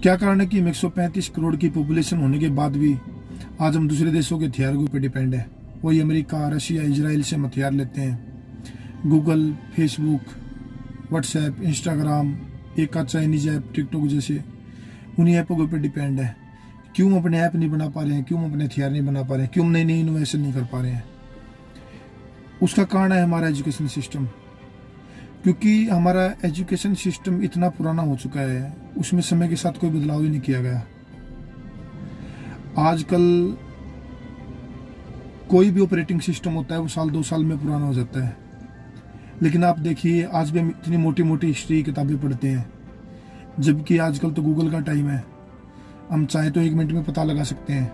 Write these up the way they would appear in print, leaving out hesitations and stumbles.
क्या कारण है कि हम 135 करोड़ की पॉपुलेशन होने के बाद भी आज हम दूसरे देशों के हथियार के ऊपर डिपेंड है। वही अमेरिका, रशिया, इजराइल से हम हथियार लेते हैं। गूगल, फेसबुक, व्हाट्सएप, इंस्टाग्राम, एक का चाइनीज ऐप, टिकटॉक जैसे उन्हीं ऐपों के ऊपर डिपेंड है। क्यों हम अपने ऐप नहीं बना पा रहे हैं? क्यों हम अपने हथियार नहीं बना पा रहे हैं? क्यों हम नई नई इनोवेशन नहीं कर पा रहे हैं? उसका कारण है हमारा एजुकेशन सिस्टम। क्योंकि हमारा एजुकेशन सिस्टम इतना पुराना हो चुका है, उसमें समय के साथ कोई बदलाव ही नहीं किया गया। आजकल कोई भी ऑपरेटिंग सिस्टम होता है वो साल 2 साल में पुराना हो जाता है। लेकिन आप देखिए, आज भी हम इतनी मोटी मोटी हिस्ट्री की किताबें पढ़ते हैं, जबकि आजकल तो गूगल का टाइम है। हम चाहे तो 1 मिनट में पता लगा सकते हैं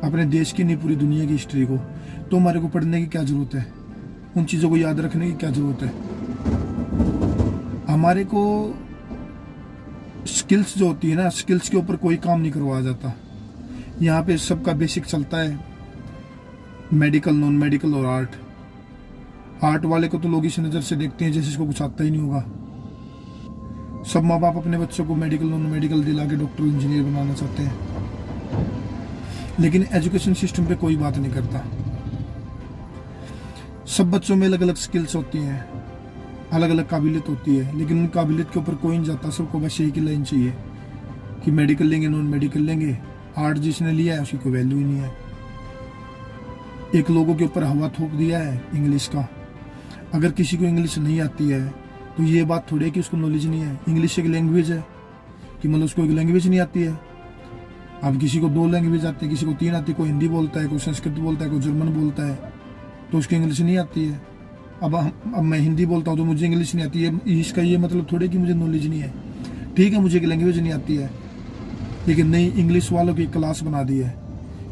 अपने देश की नहीं पूरी दुनिया की हिस्ट्री को। तो हमारे को पढ़ने की क्या जरूरत है? उन चीज़ों को याद रखने की क्या जरूरत है? हमारे को स्किल्स जो होती है ना, स्किल्स के ऊपर कोई काम नहीं करवाया जाता। यहाँ पे सबका बेसिक चलता है, मेडिकल, नॉन मेडिकल और आर्ट। आर्ट वाले को तो लोग इस नज़र से देखते हैं जैसे इसको कुछ आता ही नहीं होगा। सब माँ बाप अपने बच्चों को मेडिकल, नॉन मेडिकल दिला के डॉक्टर, इंजीनियर बनाना चाहते हैं, लेकिन एजुकेशन सिस्टम पे कोई बात नहीं करता। सब बच्चों में अलग अलग स्किल्स होती हैं, अलग अलग काबिलियत होती है, लेकिन उन काबिलियत के ऊपर कोई नहीं जाता। सबको बस यही की लाइन चाहिए कि मेडिकल लेंगे, नॉन मेडिकल लेंगे। आर्ट जिसने लिया है उसकी कोई वैल्यू ही नहीं है। एक लोगों के ऊपर हवा थोप दिया है इंग्लिश का। अगर किसी को इंग्लिश नहीं आती है तो ये बात थोड़ी है कि उसको नॉलेज नहीं है। इंग्लिश एक लैंग्वेज है कि मतलब उसको एक लैंग्वेज नहीं आती है। अब किसी को 2 लैंग्वेज आती है, किसी को 3 आती है, कोई हिंदी बोलता है, कोई संस्कृत बोलता है, कोई जर्मन बोलता है, तो उसको इंग्लिश नहीं आती है। अब मैं हिंदी बोलता हूँ तो मुझे इंग्लिश नहीं आती है, इसका ये मतलब थोड़े कि मुझे नॉलेज नहीं है। ठीक है, मुझे एक लैंग्वेज नहीं आती है, लेकिन नहीं, इंग्लिश वालों की क्लास बना दी है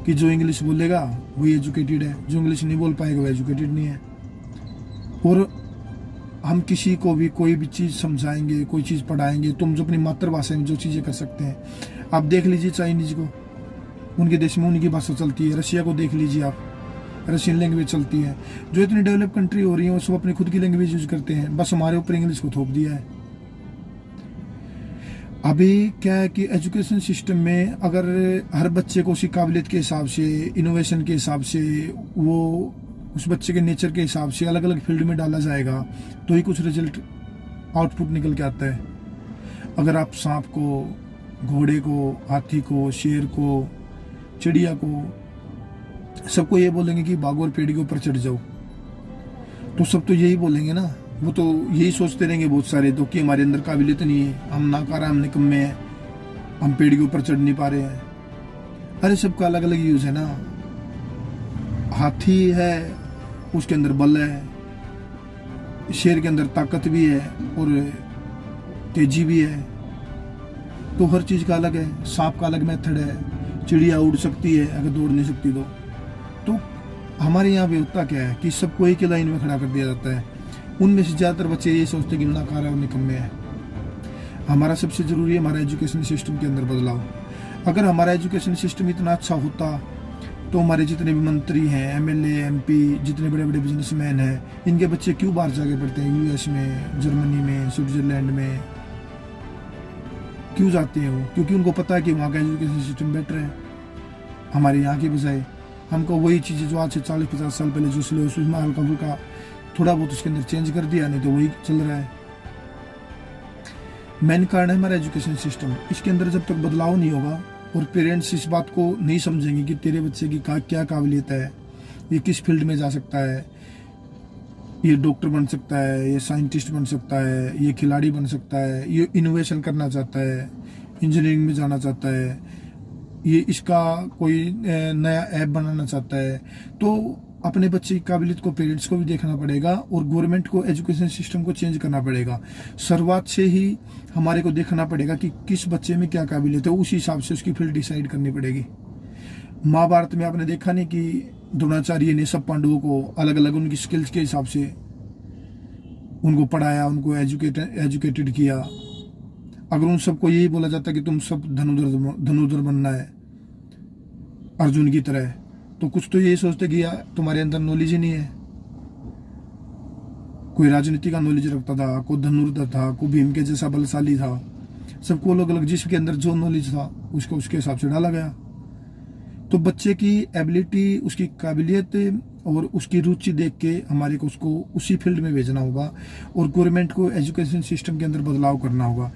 कि जो इंग्लिश बोलेगा वही एजुकेटेड है, जो इंग्लिश नहीं बोल पाएगा वो एजुकेटेड नहीं है। और हम किसी को भी कोई भी चीज़ समझाएंगे, कोई चीज़ पढ़ाएंगे तो हम जो अपनी मातृभाषा में जो चीज़ें कर सकते हैं। आप देख लीजिए चाइनीज को, उनके देश में उनकी भाषा चलती है। रशिया को देख लीजिए आप, रशियन लैंग्वेज चलती है। जो इतनी डेवलप कंट्री हो रही है वो सब अपनी खुद की लैंग्वेज यूज करते हैं, बस हमारे ऊपर इंग्लिश को थोप दिया है। अभी क्या है कि एजुकेशन सिस्टम में अगर हर बच्चे को उसकी काबिलियत के हिसाब से, इनोवेशन के हिसाब से, वो उस बच्चे के नेचर के हिसाब से अलग अलग फील्ड में डाला जाएगा तो ही कुछ रिजल्ट, आउटपुट निकल के आता है। अगर आप सांप को, घोड़े को, हाथी को, शेर को, चिड़िया को, सबको ये बोलेंगे कि भागो और पेड़ के ऊपर चढ़ जाओ, तो सब तो यही बोलेंगे ना। वो तो यही सोचते रहेंगे बहुत सारे तो कि हमारे अंदर काबिलियत नहीं है, हम नाकारा, हम निकम्मे हैं, हम पेड़ के ऊपर चढ़ नहीं पा रहे हैं। अरे सबका अलग अलग यूज है ना। हाथी है, उसके अंदर बल है, शेर के अंदर ताकत भी है और तेजी भी है, तो हर चीज का अलग है। सांप का अलग मेथड है, चिड़िया उड़ सकती है अगर दौड़ नहीं सकती तो हमारे यहाँ भी होता क्या है कि सबको एक ही लाइन में खड़ा कर दिया जाता है। उनमें से ज़्यादातर बच्चे ये सोचते कि नाकारा और निकम्मे है। हमारा सबसे ज़रूरी है हमारा एजुकेशन सिस्टम के अंदर बदलाव। अगर हमारा एजुकेशन सिस्टम इतना अच्छा होता तो हमारे जितने भी मंत्री हैं, एमएलए, एमपी, जितने बड़े बड़े बिजनेसमैन हैं, इनके बच्चे क्यों बाहर जाके पढ़ते हैं? यूएस में, जर्मनी में, स्विट्जरलैंड में क्यों जाते हैं वो? क्योंकि उनको पता है कि वहाँ का एजुकेशन सिस्टम बेटर है हमारे यहाँ की बजाय। हमको वही चीज़ें जो आज से 40-50 साल पहले जो सिलेबस उसमें हल्का फुल्का थोड़ा बहुत उसके अंदर चेंज कर दिया, नहीं तो वही चल रहा है। मेन कारण है हमारा एजुकेशन सिस्टम। इसके अंदर जब तक बदलाव नहीं होगा और पेरेंट्स इस बात को नहीं समझेंगे कि तेरे बच्चे की क्या काबिलियत है, ये किस फील्ड में जा सकता है, ये डॉक्टर बन सकता है, ये साइंटिस्ट बन सकता है, ये खिलाड़ी बन सकता है, ये इनोवेशन करना चाहता है, इंजीनियरिंग में जाना चाहता है, ये इसका कोई नया ऐप बनाना चाहता है, तो अपने बच्चे की काबिलियत को पेरेंट्स को भी देखना पड़ेगा और गवर्नमेंट को एजुकेशन सिस्टम को चेंज करना पड़ेगा। शुरुआत से ही हमारे को देखना पड़ेगा कि किस बच्चे में क्या काबिलियत है, उसी हिसाब से उसकी फील्ड डिसाइड करनी पड़ेगी। महाभारत में आपने देखा नहीं कि द्रोणाचार्य ने सब पांडवों को अलग अलग उनकी स्किल्स के हिसाब से उनको पढ़ाया, उनको एजुकेटेड किया। अगर उन सबको यही बोला जाता कि तुम सब धनुर्धर बनना है अर्जुन की तरह, तो कुछ तो यही सोचते कि यार तुम्हारे अंदर नॉलेज ही नहीं है। कोई राजनीति का नॉलेज रखता था, कोई धनुर्धर था, कोई भीम के जैसा बलशाली था, सबको अलग अलग, जिसके अंदर जो नॉलेज था उसको उसके हिसाब से डाला गया। तो बच्चे की एबिलिटी, उसकी काबिलियत और उसकी रुचि देख के हमारे को उसको उसी फील्ड में भेजना होगा और गवर्नमेंट को एजुकेशन सिस्टम के अंदर बदलाव करना होगा।